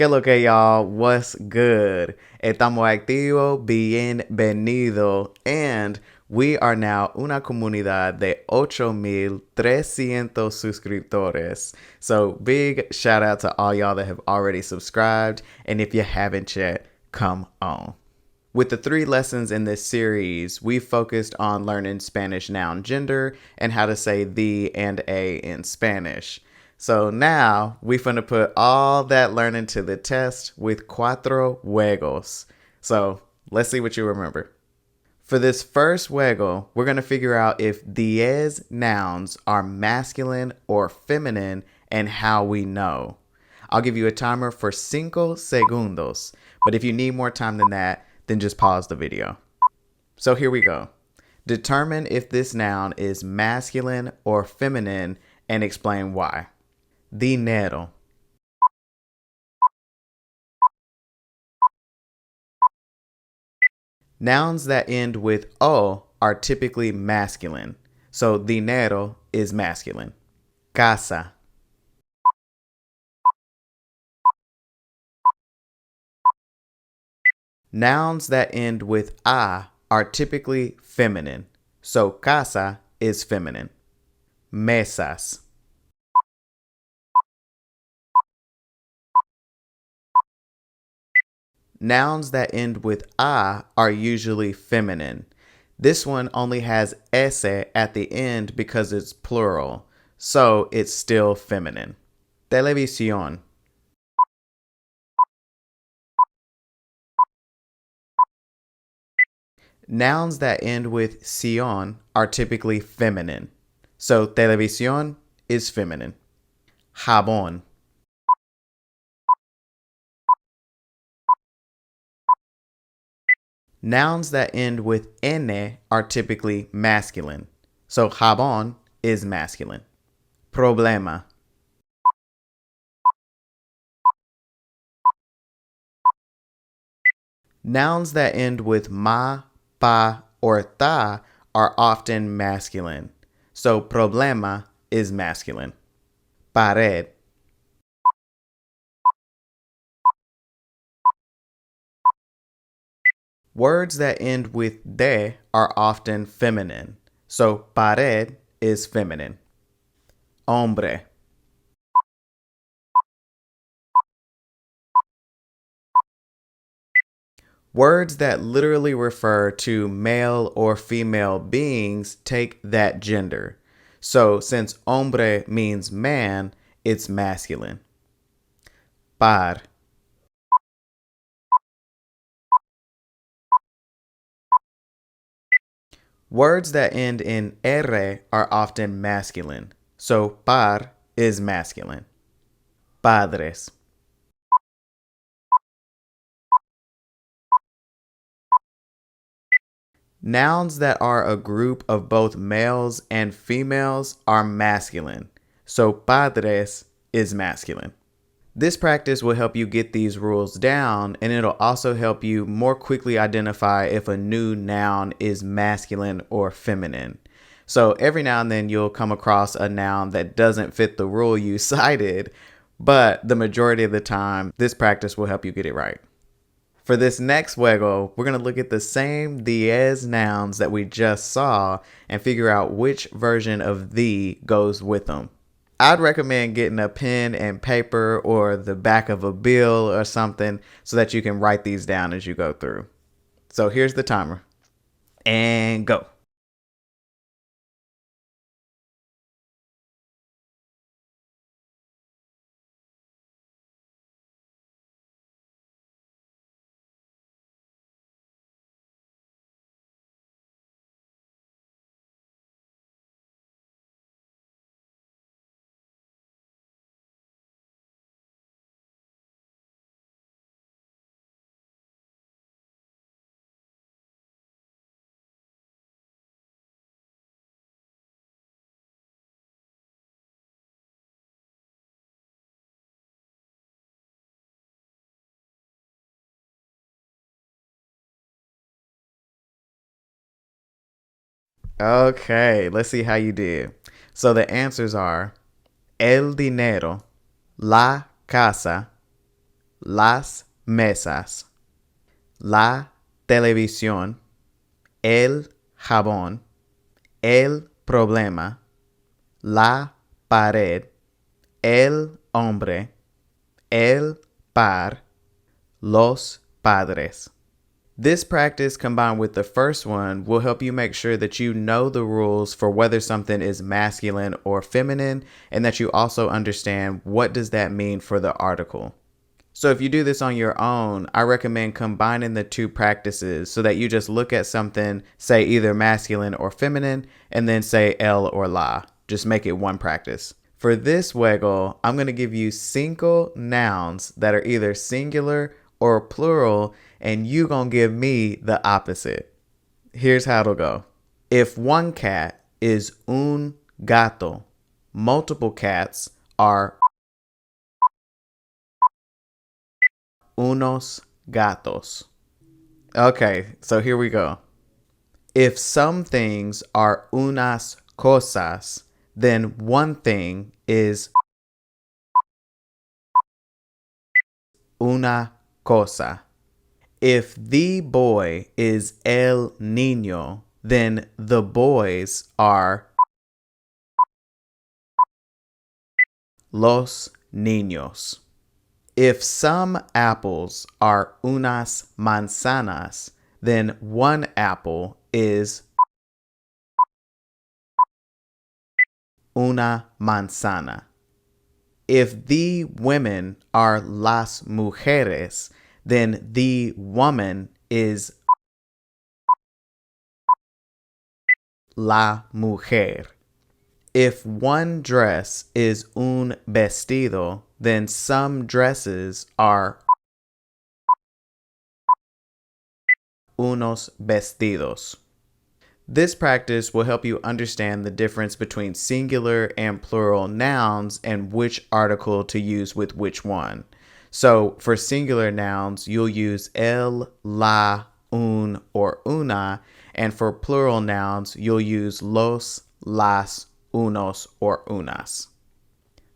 ¿Qué lo que, y'all? What's good? Estamos activos, bienvenido, and we are now una comunidad de 8,300 suscriptores. So big shout out to all y'all that have already subscribed, and if you haven't yet, come on. With the 3 lessons in this series, we focused on learning Spanish noun gender and how to say the and a in Spanish. So now we finna put all that learning to the test with cuatro juegos. So let's see what you remember. For this first juego, we're gonna figure out if diez nouns are masculine or feminine and how we know. I'll give you a timer for 5 segundos, but if you need more time than that, then just pause the video. So here we go. Determine if this noun is masculine or feminine and explain why. Dinero. Nouns that end with o are typically masculine. So dinero is masculine. Casa. Nouns that end with a are typically feminine. So casa is feminine. Mesas. Nouns that end with a are usually feminine. This one only has ese at the end because it's plural, so it's still feminine. Televisión. Nouns that end with ción are typically feminine, so televisión is feminine. Jabón. Nouns that end with N are typically masculine, so jabón is masculine. Problema. Nouns that end with ma, pa, or ta are often masculine, so problema is masculine. Pared. Words that end with de are often feminine, so pared is feminine. Hombre. Words that literally refer to male or female beings take that gender. So since hombre means man, it's masculine. Par. Words that end in R are often masculine, so par is masculine. Padres. Nouns that are a group of both males and females are masculine, so padres is masculine. This practice will help you get these rules down, and it'll also help you more quickly identify if a new noun is masculine or feminine. So every now and then you'll come across a noun that doesn't fit the rule you cited, but the majority of the time, this practice will help you get it right. For this next juego, we're going to look at the same diez nouns that we just saw and figure out which version of the goes with them. I'd recommend getting a pen and paper or the back of a bill or something so that you can write these down as you go through. So here's the timer. And go. Okay, let's see how you did. So the answers are el dinero, la casa, las mesas, la televisión, el jabón, el problema, la pared, el hombre, el par, los padres. This practice combined with the first one will help you make sure that you know the rules for whether something is masculine or feminine, and that you also understand what does that mean for the article. So if you do this on your own, I recommend combining the two practices so that you just look at something, say either masculine or feminine, and then say el or la. Just make it one practice. For this juego, I'm going to give you 5 nouns that are either singular or plural, and you going to give me the opposite. Here's how it'll go. If one cat is un gato, multiple cats are unos gatos. Okay, so here we go. If some things are unas cosas, then one thing is una cosa. If the boy is el niño, then the boys are los niños. If some apples are unas manzanas, then one apple is una manzana. If the women are las mujeres, then the woman is la mujer. If one dress is un vestido, then some dresses are unos vestidos. This practice will help you understand the difference between singular and plural nouns and which article to use with which one. So for singular nouns, you'll use el, la, un, or una, and for plural nouns, you'll use los, las, unos, or unas.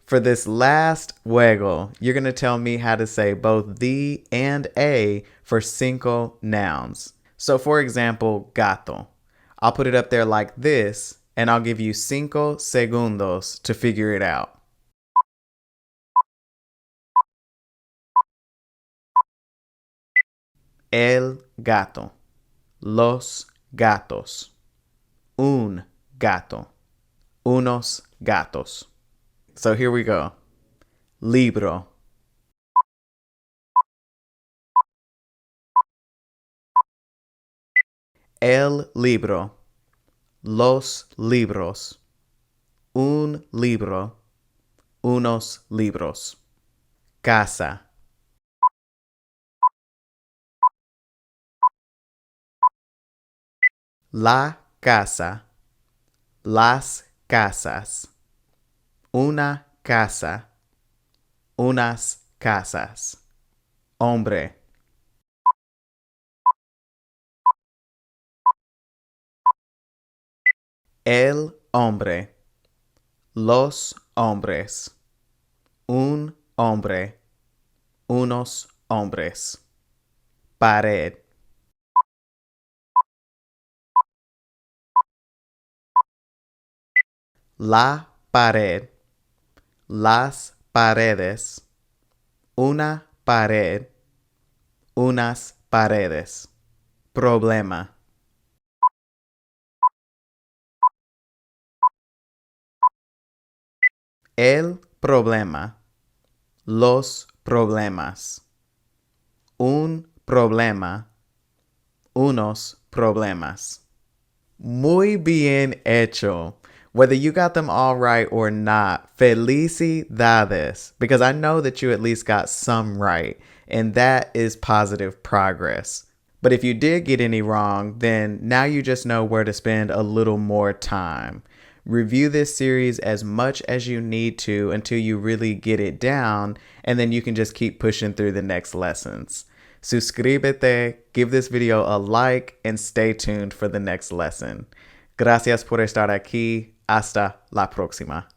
For this last juego, you're going to tell me how to say both the and a for 5 nouns. So for example, gato. I'll put it up there like this, and I'll give you 5 segundos to figure it out. El gato. Los gatos. Un gato. Unos gatos. So here we go. Libro. El libro. Los libros. Un libro. Unos libros. Casa. La casa. Las casas. Una casa. Unas casas. Hombre. El hombre. Los hombres. Un hombre. Unos hombres. Pared. La pared. Las paredes. Una pared. Unas paredes. Problema. El problema. Los problemas. Un problema. Unos problemas. Muy bien hecho. Whether you got them all right or not, felicidades, because I know that you at least got some right, and that is positive progress. But if you did get any wrong, then now you just know where to spend a little more time. Review this series as much as you need to until you really get it down, and then you can just keep pushing through the next lessons. Suscríbete, give this video a like, and stay tuned for the next lesson. Gracias por estar aquí. Hasta la próxima.